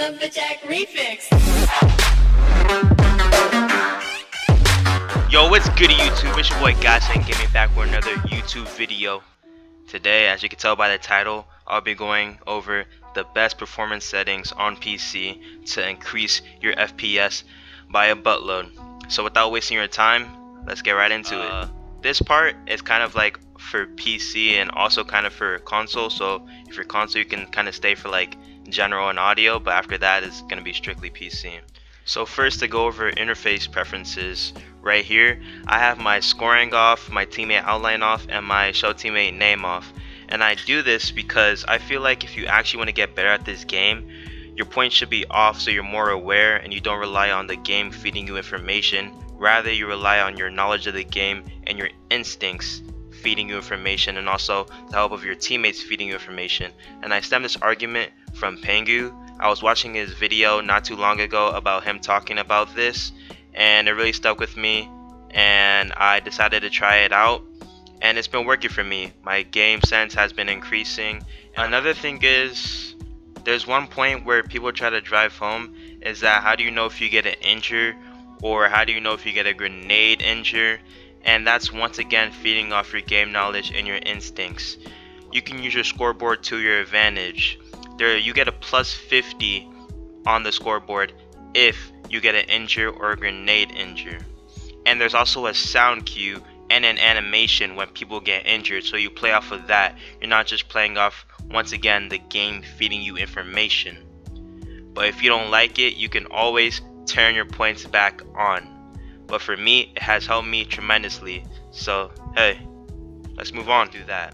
Lumberjack Refix. Yo, what's good YouTube? It's your boy Godsend Gaming back with another YouTube video. Today, as you can tell by the title, I'll be going over the best performance settings on PC to increase your FPS by a buttload. So without wasting your time, let's get right into it. This part is kind of like for PC and also kind of for console. So if you're console, you can kind of stay for like general and audio, but after that it's going to be strictly PC. So first, to go over interface preferences, right here I have my scoring off, my teammate outline off, and my show teammate name off. And I do this because I feel like if you actually want to get better at this game, your points should be off so you're more aware and you don't rely on the game feeding you information. Rather, you rely on your knowledge of the game and your instincts feeding you information, and also the help of your teammates feeding you information. And I stem this argument from Pengu. I was watching his video not too long ago about him talking about this, and it really stuck with me, and I decided to try it out, and it's been working for me. My game sense has been increasing. Another thing is, there's one point where people try to drive home, is that how do you know if you get an injure, or how do you know if you get a grenade injure? And that's once again feeding off your game knowledge and your instincts. You can use your scoreboard to your advantage. You get a plus 50 on the scoreboard if you get an injure or a grenade injure. And there's also a sound cue and an animation when people get injured, so you play off of that. You're not just playing off, once again, the game feeding you information. But if you don't like it, you can always turn your points back on. But for me, it has helped me tremendously. So hey, let's move on to that.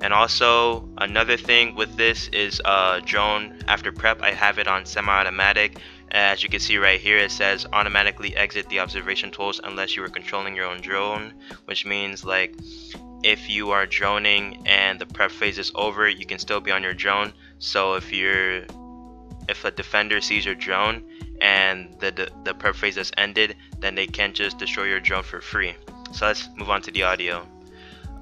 And also another thing with this is drone after prep. I have it on semi-automatic. As you can see right here, it says automatically exit the observation tools unless you are controlling your own drone, which means like if you are droning and the prep phase is over, you can still be on your drone. So if a defender sees your drone and the prep phase has ended, then they can't just destroy your drone for free. So let's move on to the audio.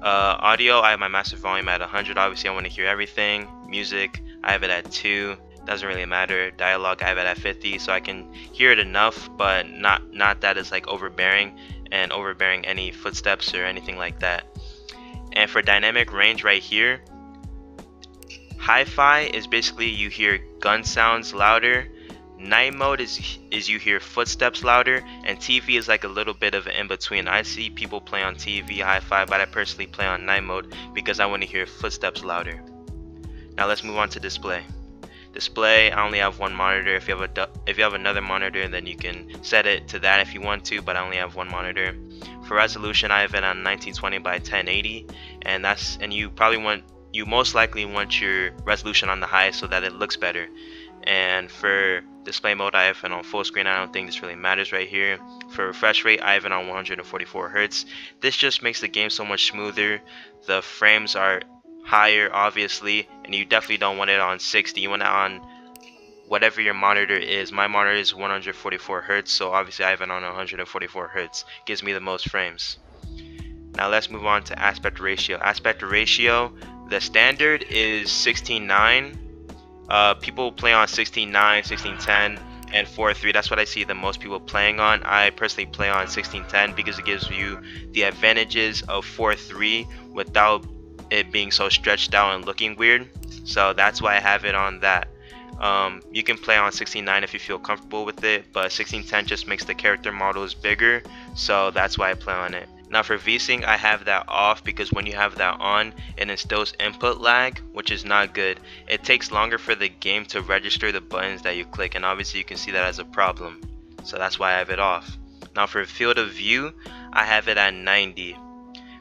Audio, I have my master volume at 100. Obviously I want to hear everything. Music, I have it at 2. Doesn't really matter. Dialogue, I have it at 50, so I can hear it enough, but not that it's like overbearing any footsteps or anything like that. And for dynamic range right here, hi-fi is basically you hear gun sounds louder. Night mode is you hear footsteps louder, and TV is like a little bit of an in-between. I see people play on TV hi-fi, but I personally play on night mode because I want to hear footsteps louder. Now let's move on to display. Display, I only have one monitor. If you have another monitor, then you can set it to that if you want to, but I only have one monitor. For resolution, I have it on 1920 by 1080, and you most likely want your resolution on the highest so that it looks better. And for display mode, I have it on full screen. I don't think this really matters right here. For refresh rate, I have it on 144 Hz. This just makes the game so much smoother. The frames are higher, obviously, and you definitely don't want it on 60. You want it on whatever your monitor is. My monitor is 144 Hz, so obviously I have it on 144 Hz. Gives me the most frames. Now let's move on to aspect ratio. Aspect ratio, the standard is 16:9. People play on 16:9, 16:10, and 4:3. That's what I see the most people playing on. I personally play on 16:10 because it gives you the advantages of 4:3 without it being so stretched out and looking weird. So that's why I have it on that. You can play on 16:9 if you feel comfortable with it, but 16:10 just makes the character models bigger, so that's why I play on it. Now for VSync, I have that off because when you have that on, it instills input lag, which is not good. It takes longer for the game to register the buttons that you click, and obviously you can see that as a problem. So that's why I have it off. Now for field of view, I have it at 90,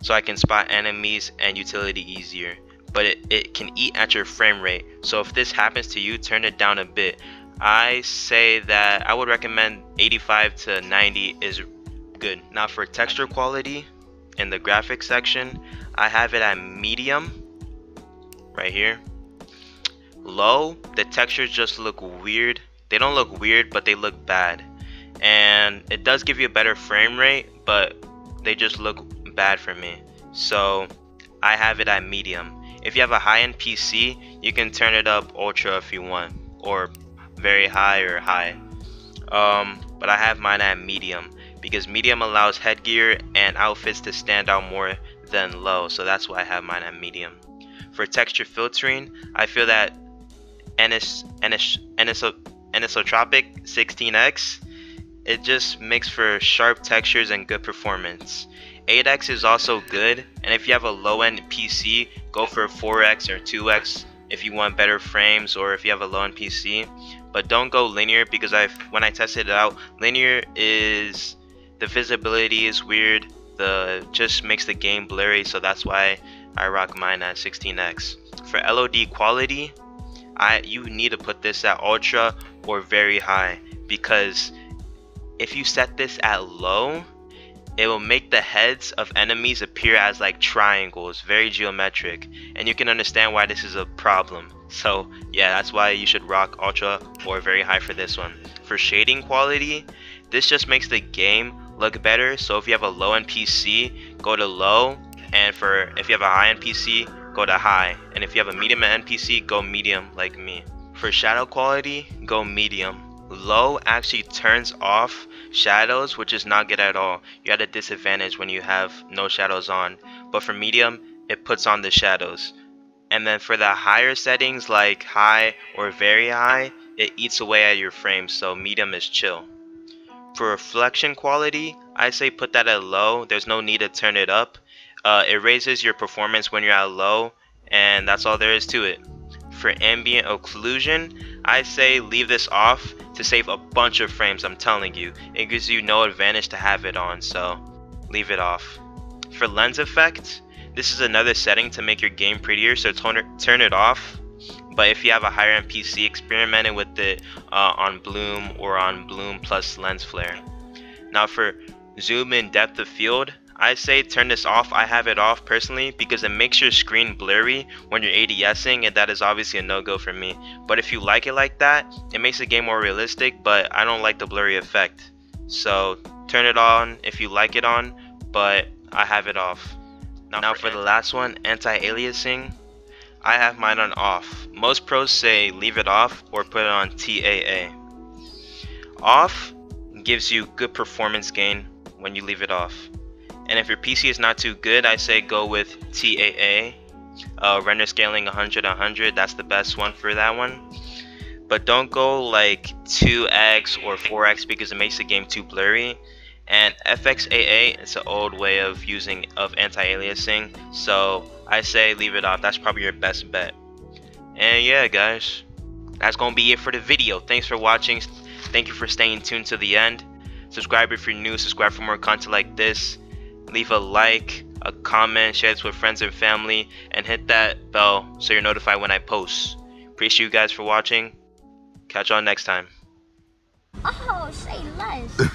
so I can spot enemies and utility easier. But it can eat at your frame rate. So if this happens to you, turn it down a bit. I say that I would recommend 85 to 90 is good. Now for texture quality in the graphics section, I have it at medium right here. Low, the textures just look weird. They don't look weird, but they look bad. And it does give you a better frame rate, but they just look bad for me. So I have it at medium. If you have a high-end PC, you can turn it up ultra if you want, or very high or high. But I have mine at medium because medium allows headgear and outfits to stand out more than low, so that's why I have mine at medium. For texture filtering, I feel that anisotropic 16x, it just makes for sharp textures and good performance. 8x is also good, and if you have a low-end PC, go for 4x or 2x if you want better frames, or if you have a low-end PC. But don't go linear, because when I tested it out, linear is, the visibility is weird, just makes the game blurry, so that's why I rock mine at 16x. For LOD quality, you need to put this at ultra or very high, because if you set this at low, it will make the heads of enemies appear as like triangles, very geometric, and you can understand why this is a problem. So yeah, that's why you should rock ultra or very high for this one. For shading quality, this just makes the game look better, so if you have a low-end PC, go to low, and if you have a high-end PC, go to high, and if you have a medium-end PC, go medium like me. For shadow quality, go medium. Low actually turns off shadows, which is not good at all. You're at a disadvantage when you have no shadows on, but for medium, it puts on the shadows. And then for the higher settings like high or very high, it eats away at your frames, so medium is chill. For reflection quality, I say put that at low. There's no need to turn it up. It raises your performance when you're at low, and that's all there is to it. For ambient occlusion, I say leave this off to save a bunch of frames. I'm telling you, it gives you no advantage to have it on, so leave it off. For lens effect, this is another setting to make your game prettier, so turn it off. But if you have a higher end PC, experiment with it on bloom or on bloom plus lens flare. Now for zoom in depth of field, I say turn this off. I have it off personally because it makes your screen blurry when you're ADSing, and that is obviously a no-go for me. But if you like it like that, it makes the game more realistic, but I don't like the blurry effect. So turn it on if you like it on, but I have it off. Now for the last one, anti-aliasing, I have mine on off. Most pros say leave it off or put it on TAA. Off gives you good performance gain when you leave it off. And if your PC is not too good, I say go with TAA. Render scaling 100/100, that's the best one for that one. But don't go like 2x or 4x because it makes the game too blurry. And FXAA, it's an old way of anti-aliasing, so I say leave it off. That's probably your best bet. And yeah, guys, that's gonna be it for the video. Thanks for watching. Thank you for staying tuned to the end. Subscribe if you're new. Subscribe for more content like this. Leave a like, a comment, share this with friends and family, and hit that bell so you're notified when I post. Appreciate you guys for watching. Catch y'all next time. Oh, say less.